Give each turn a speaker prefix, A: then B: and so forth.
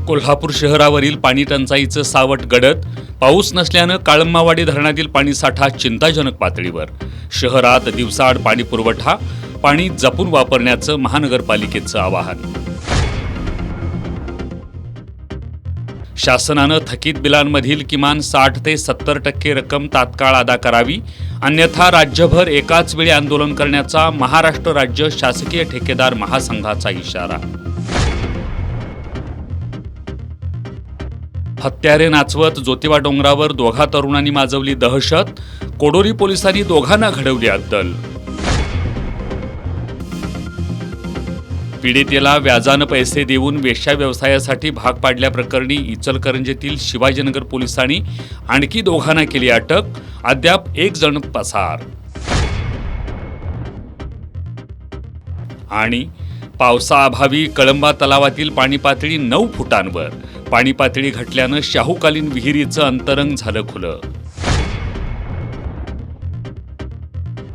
A: कोल्हापूर शहरावरील पाणी टंचाईचं सावट गडद. पाऊस नसल्यानं काळंबावाडी धरणातील पाणीसाठा चिंताजनक पातळीवर. शहरात दिवसाआड पाणी पुरवठा, पाणी जपून वापरण्याचं महानगरपालिकेचं आवाहन. शासनानं थकीत बिलांमधील किमान 60 ते 70% रक्कम तात्काळ अदा करावी, अन्यथा राज्यभर एकाच वेळी आंदोलन करण्याचा महाराष्ट्र राज्य शासकीय ठेकेदार महासंघाचा इशारा. हत्यारे नाचवत ज्योतिबा डोंगरावर दोघा तरुणांनी माजवली दहशत. कोडोरी पोलिसांनी दोघांना घडवली अद्दल. पीडितेला व्याजानं पैसे देऊन वेश्या व्यवसायासाठी भाग पाडल्याप्रकरणी इचलकरंजीतील शिवाजीनगर पोलिसांनी आणखी दोघांना केली अटक. अद्याप एक जण पसार. आणि पावसाअभावी कळंबा तलावातील पाणी पातळी 9 फुटांवर. पाणी पातळी घटल्यानं शाहूकालीन विहिरीचं अंतरंग झालं खुलं.